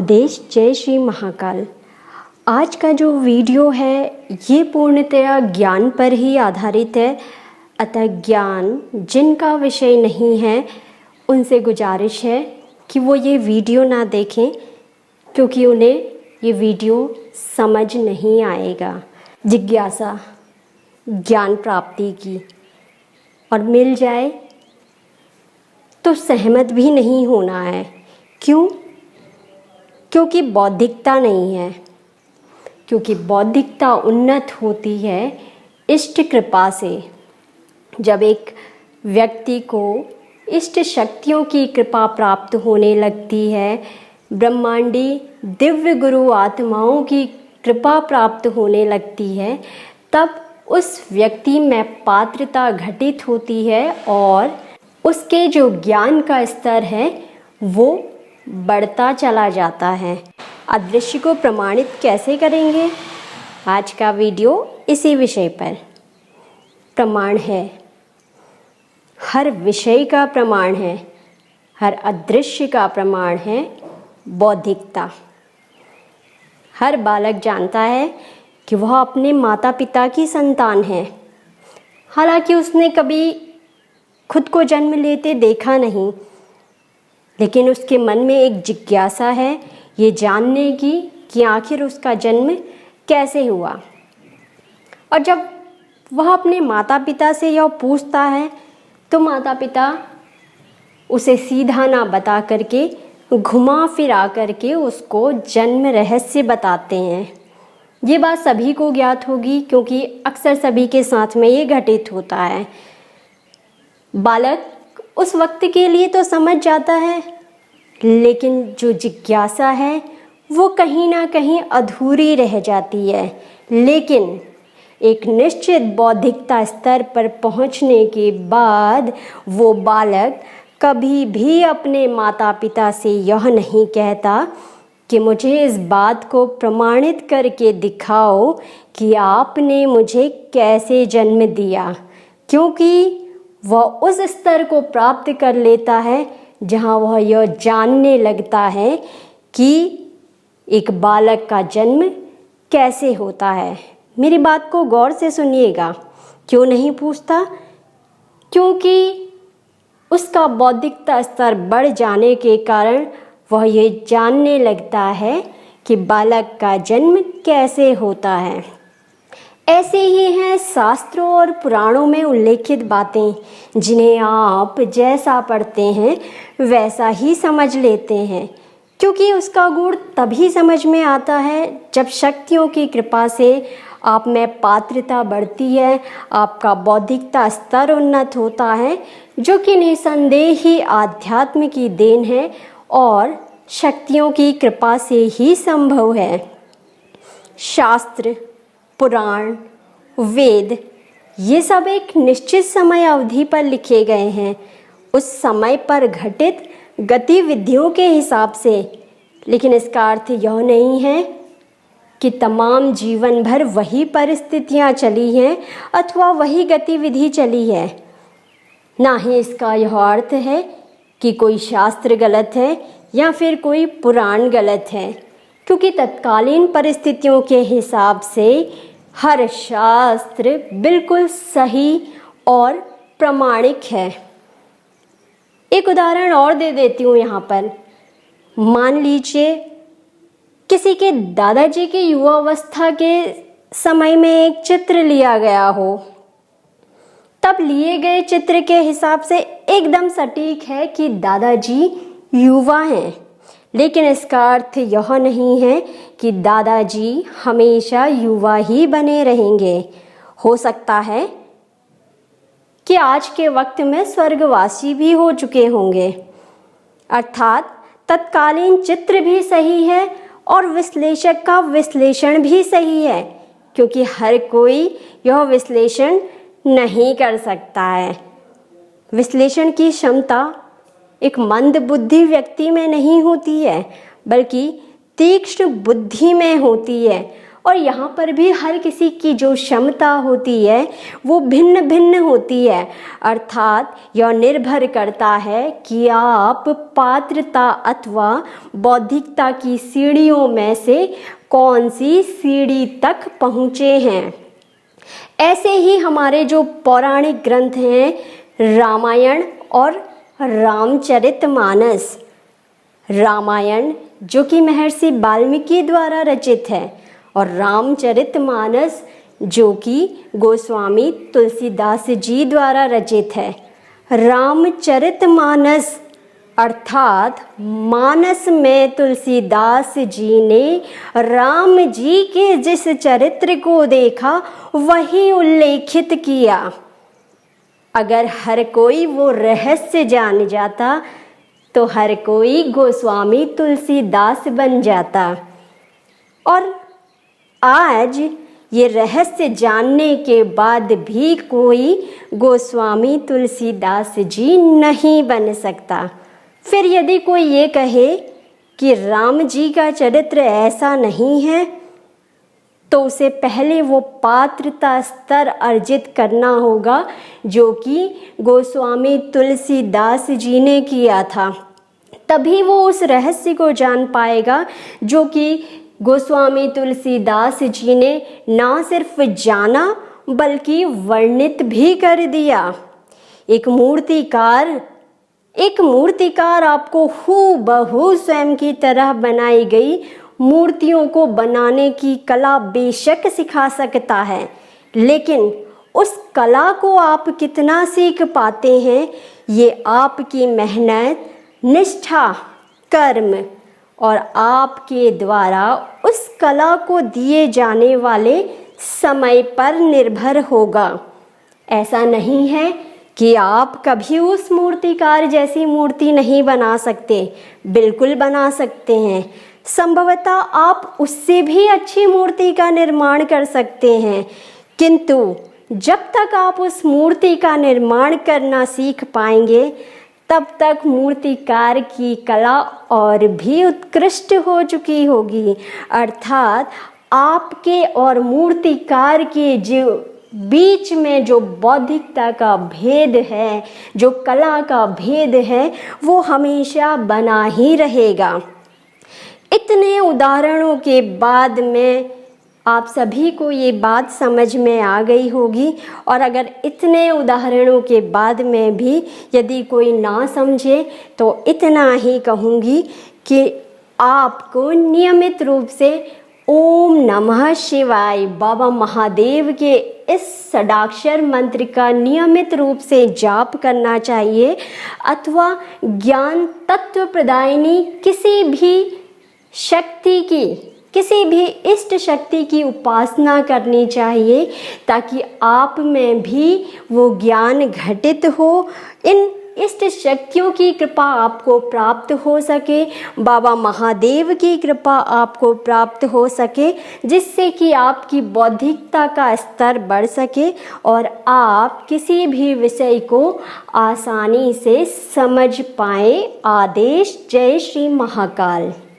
आदेश। जय श्री महाकाल। आज का जो वीडियो है ये पूर्णतया ज्ञान पर ही आधारित है, अतः ज्ञान जिनका विषय नहीं है उनसे गुजारिश है कि वो ये वीडियो ना देखें, क्योंकि उन्हें ये वीडियो समझ नहीं आएगा। जिज्ञासा ज्ञान प्राप्ति की और मिल जाए तो सहमत भी नहीं होना है। क्यों? क्योंकि बौद्धिकता नहीं है। क्योंकि बौद्धिकता उन्नत होती है इष्ट कृपा से। जब एक व्यक्ति को इष्ट शक्तियों की कृपा प्राप्त होने लगती है, ब्रह्मांडी दिव्य गुरु आत्माओं की कृपा प्राप्त होने लगती है, तब उस व्यक्ति में पात्रता घटित होती है और उसके जो ज्ञान का स्तर है वो बढ़ता चला जाता है। अदृश्य को प्रमाणित कैसे करेंगे? आज का वीडियो इसी विषय पर। प्रमाण है, हर विषय का प्रमाण है, हर अदृश्य का प्रमाण है बौद्धिकता। हर बालक जानता है कि वह अपने माता पिता की संतान है, हालांकि उसने कभी खुद को जन्म लेते देखा नहीं, लेकिन उसके मन में एक जिज्ञासा है ये जानने की कि आखिर उसका जन्म कैसे हुआ। और जब वह अपने माता पिता से यह पूछता है तो माता पिता उसे सीधा ना बता करके घुमा फिरा करके उसको जन्म रहस्य बताते हैं। ये बात सभी को ज्ञात होगी, क्योंकि अक्सर सभी के साथ में ये घटित होता है। बालक उस वक्त के लिए तो समझ जाता है, लेकिन जो जिज्ञासा है वो कहीं ना कहीं अधूरी रह जाती है। लेकिन एक निश्चित बौद्धिकता स्तर पर पहुंचने के बाद वो बालक कभी भी अपने माता पिता से यह नहीं कहता कि मुझे इस बात को प्रमाणित करके दिखाओ कि आपने मुझे कैसे जन्म दिया, क्योंकि वह उस स्तर को प्राप्त कर लेता है जहाँ वह यह जानने लगता है कि एक बालक का जन्म कैसे होता है। मेरी बात को गौर से सुनिएगा। क्यों नहीं पूछता? क्योंकि उसका बौद्धिकता स्तर बढ़ जाने के कारण वह ये जानने लगता है कि बालक का जन्म कैसे होता है। ऐसे ही हैं शास्त्रों और पुराणों में उल्लेखित बातें, जिन्हें आप जैसा पढ़ते हैं वैसा ही समझ लेते हैं, क्योंकि उसका गुण तभी समझ में आता है जब शक्तियों की कृपा से आप में पात्रता बढ़ती है, आपका बौद्धिकता स्तर उन्नत होता है, जो कि निसंदेह ही आध्यात्म की देन है और शक्तियों की कृपा से ही संभव है। शास्त्र, पुराण, वेद ये सब एक निश्चित समय अवधि पर लिखे गए हैं, उस समय पर घटित गतिविधियों के हिसाब से। लेकिन इसका अर्थ यह नहीं है कि तमाम जीवन भर वही परिस्थितियां चली हैं अथवा वही गतिविधि चली है। ना ही इसका यह अर्थ है कि कोई शास्त्र गलत है या फिर कोई पुराण गलत है, क्योंकि तत्कालीन परिस्थितियों के हिसाब से हर शास्त्र बिल्कुल सही और प्रामाणिक है। एक उदाहरण और दे देती हूँ यहाँ पर। मान लीजिए किसी के दादाजी की युवावस्था के समय में एक चित्र लिया गया हो, तब लिए गए चित्र के हिसाब से एकदम सटीक है कि दादाजी युवा हैं, लेकिन इसका अर्थ यह नहीं है कि दादाजी हमेशा युवा ही बने रहेंगे। हो सकता है कि आज के वक्त में स्वर्गवासी भी हो चुके होंगे। अर्थात तत्कालीन चित्र भी सही है और विश्लेषक का विश्लेषण भी सही है, क्योंकि हर कोई यह विश्लेषण नहीं कर सकता है। विश्लेषण की क्षमता एक मंद बुद्धि व्यक्ति में नहीं होती है, बल्कि तीक्ष्ण बुद्धि में होती है, और यहाँ पर भी हर किसी की जो क्षमता होती है वो भिन्न भिन्न होती है, अर्थात यह निर्भर करता है कि आप पात्रता अथवा बौद्धिकता की सीढ़ियों में से कौन सी सीढ़ी तक पहुँचे हैं। ऐसे ही हमारे जो पौराणिक ग्रंथ हैं रामायण और रामचरितमानस, रामायण जो कि महर्षि वाल्मीकि द्वारा रचित है और रामचरितमानस जो कि गोस्वामी तुलसीदास जी द्वारा रचित है। रामचरितमानस अर्थात मानस में तुलसीदास जी ने राम जी के जिस चरित्र को देखा वही उल्लेखित किया। अगर हर कोई वो रहस्य जान जाता तो हर कोई गोस्वामी तुलसीदास बन जाता। और आज ये रहस्य जानने के बाद भी कोई गोस्वामी तुलसीदास जी नहीं बन सकता। फिर यदि कोई ये कहे कि राम जी का चरित्र ऐसा नहीं है तो उसे पहले वो पात्रता स्तर अर्जित करना होगा जो कि गोस्वामी तुलसीदास जी ने किया था, तभी वो उस रहस्य को जान पाएगा जो कि गोस्वामी तुलसीदास जी ने ना सिर्फ जाना बल्कि वर्णित भी कर दिया। एक मूर्तिकार आपको हूबहू स्वयं की तरह बनाई गई मूर्तियों को बनाने की कला बेशक सिखा सकता है, लेकिन उस कला को आप कितना सीख पाते हैं ये आपकी मेहनत, निष्ठा, कर्म और आपके द्वारा उस कला को दिए जाने वाले समय पर निर्भर होगा। ऐसा नहीं है कि आप कभी उस मूर्तिकार जैसी मूर्ति नहीं बना सकते, बिल्कुल बना सकते हैं। संभवतः आप उससे भी अच्छी मूर्ति का निर्माण कर सकते हैं, किंतु जब तक आप उस मूर्ति का निर्माण करना सीख पाएंगे तब तक मूर्तिकार की कला और भी उत्कृष्ट हो चुकी होगी। अर्थात आपके और मूर्तिकार के जो बीच में जो बौद्धिकता का भेद है, जो कला का भेद है, वो हमेशा बना ही रहेगा। इतने उदाहरणों के बाद में आप सभी को ये बात समझ में आ गई होगी, और अगर इतने उदाहरणों के बाद में भी यदि कोई ना समझे तो इतना ही कहूँगी कि आपको नियमित रूप से ओम नमः शिवाय बाबा महादेव के इस षडाक्षर मंत्र का नियमित रूप से जाप करना चाहिए, अथवा ज्ञान तत्व प्रदायिनी किसी भी इष्ट शक्ति की उपासना करनी चाहिए, ताकि आप में भी वो ज्ञान घटित हो, इन इष्ट शक्तियों की कृपा आपको प्राप्त हो सके, बाबा महादेव की कृपा आपको प्राप्त हो सके, जिससे कि आपकी बौद्धिकता का स्तर बढ़ सके और आप किसी भी विषय को आसानी से समझ पाए। आदेश। जय श्री महाकाल।